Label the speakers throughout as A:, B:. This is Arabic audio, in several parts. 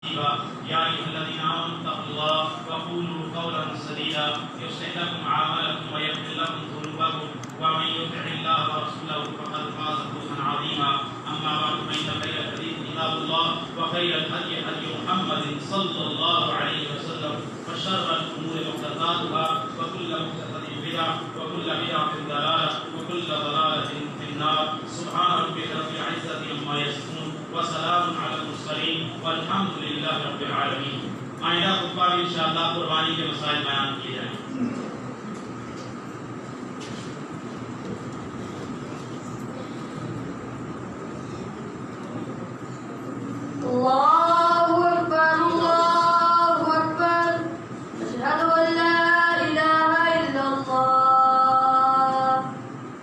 A: يا أيها الذين آمنوا اتقوا الله وقولوا قولا سديدا يصلح لكم أعمالكم ويغفر لكم ذنوبكم ومن يطع الله ورسوله فقد فاز فوزا عظيما. أما بعد فإن خير الحديث كتاب الله وخير الهدي هدي محمد صلى الله عليه وسلم وشر الأمور محدثاتها وكل محدثة بدعة وكل بدعة ضلالة وكل ضلالة في النار. سبحان ربك رب العزة عما يصفون وسلام على المرسلين والحمد लिल्लाहि रब्बिल आलमीन। आइंदा खुतबा में इंशाअल्लाह कुर्बानी के मसाइल बयान किए जाएंगे।
B: अल्लाहु अकबर अल्लाहु अकबर अशहदु अन ला इलाहा इल्लल्लाह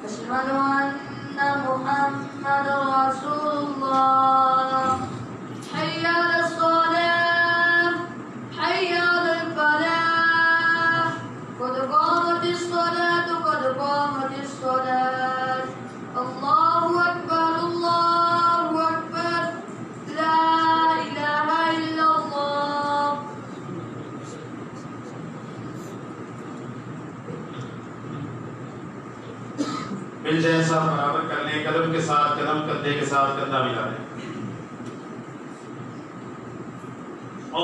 B: अशहदु अन्ना मुहम्मदर रसूलुल्लाह حي على الصلاة حي على الفلاح قد قامت الصلاة قد قامت الصلاة الله أكبر لا إله إلا الله।
A: मिल जाए साथ बराबर कर लें, कदम के साथ कदम, कंधे के साथ कंधा मिला लें।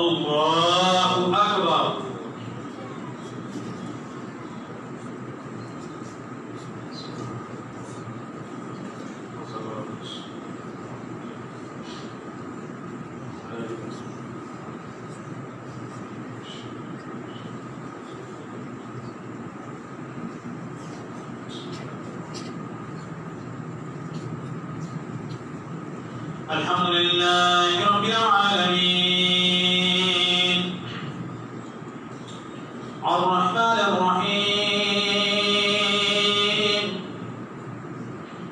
A: अल्लाहु अकबर। अल्हम्दुलिल्लाहि रब्बिल आलमीन الرحمن الرحيم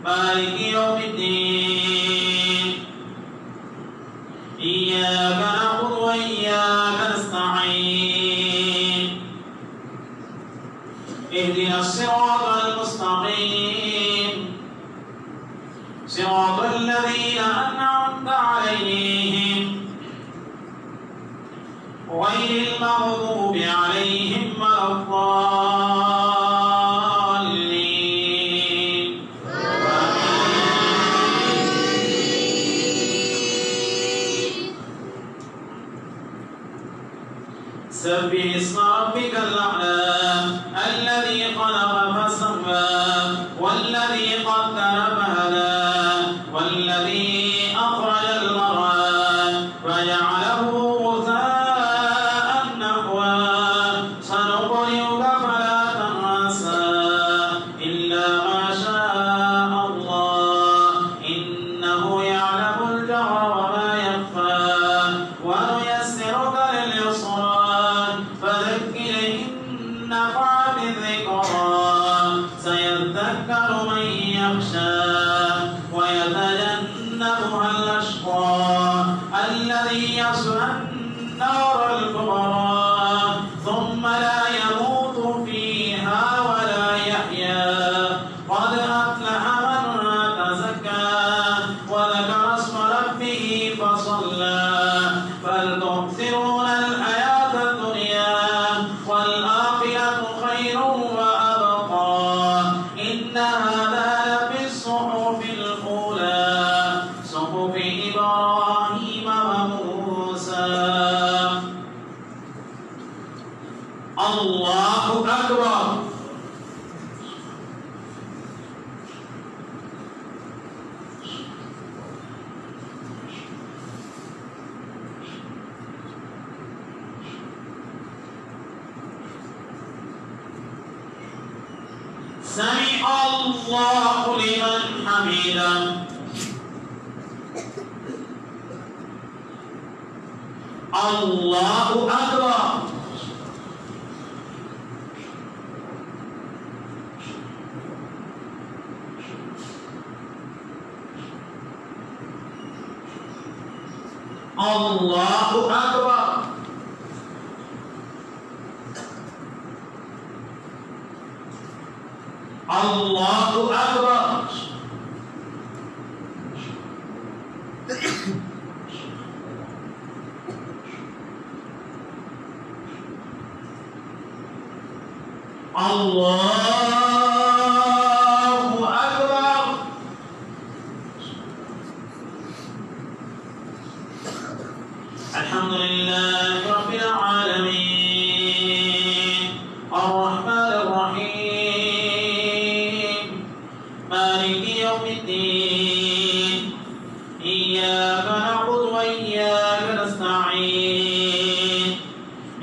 A: مالك يوم الدين إياك نعبد وإياك نستعين اهدنا الصراط المستقيم صراط الذين أنعمت عليهم غير المغضوب عليهم ولا الضالين. سبح اسم ربك الأعلى الذي خلق فسوى والذي قدر فهدى والذي أخرج المرعى فجعله ويتجنبها الأشقى الذي يصلى النار الكبرى ثم لا يموت فيها ولا يحيا قد أفلح من تزكى وذكر اسم ربه فصلى بل تؤثرون الحياة الدنيا والآخرة خير وأبقى إن هذا لفي الصحف الأولى صحف إبراهيم وموسى. الله أكبر. سمع الله لمن حمده. الله أكبر. الله أكبر. الله أكبر. الله أكبر. الحمد لله رب العالمين الرحمن الرحيم مالك يوم الدين إياك نعبد وإياك نستعين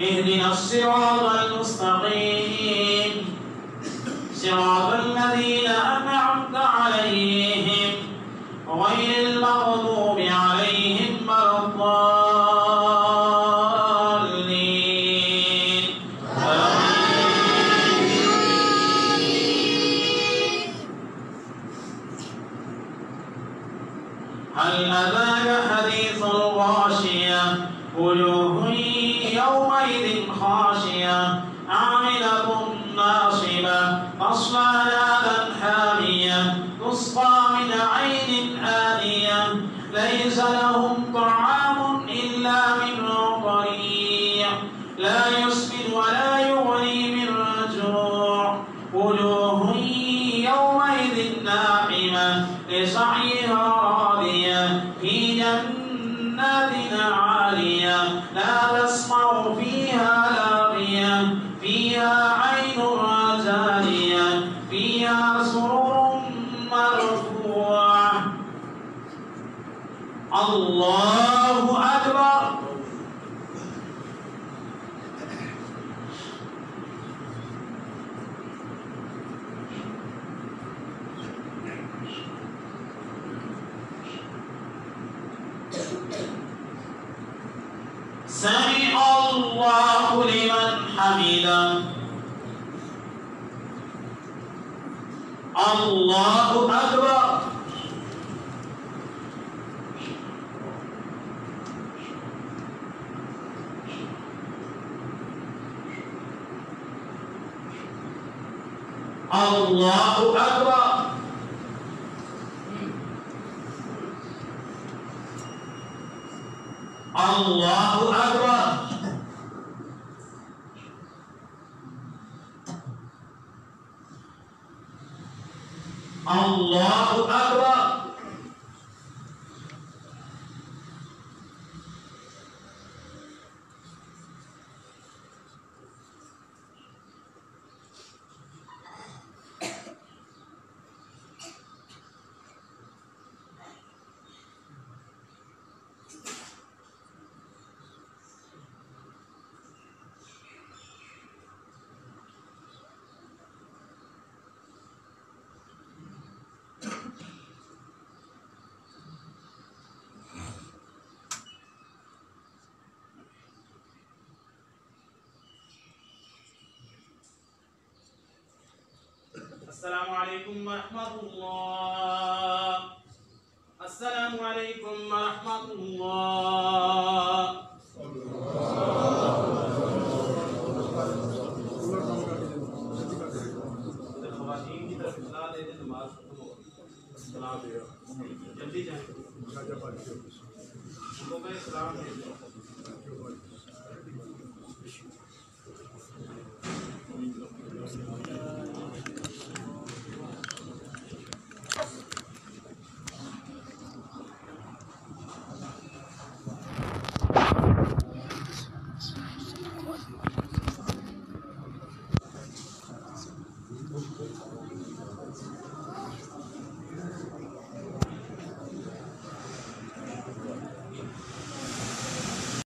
A: اهدنا الصراط المستقيم صراط الذين أنعمت عليهم غير المغضوب عليهم ولا الضالين هل أتاك حديث الغاشية وجوه يومئذ خاشية عاملة ناصبة تصلى نارا حامية تسقى من عين آنية ليس لهم طعام إلا من ضريع لا يسمن ولا يغني من جوع وجوه يومئذ ناعمة لسعيها راضية في جنات عالية لا تسمع فيها لاغية فيها عين جارية فيها سرر مرفوعة. الله أكبر. سمع الله لمن حمده. الله أكبر. الله أكبر. الله أكبر. الله أكبر. السلام عليكم ورحمة الله. السلام عليكم ورحمة الله.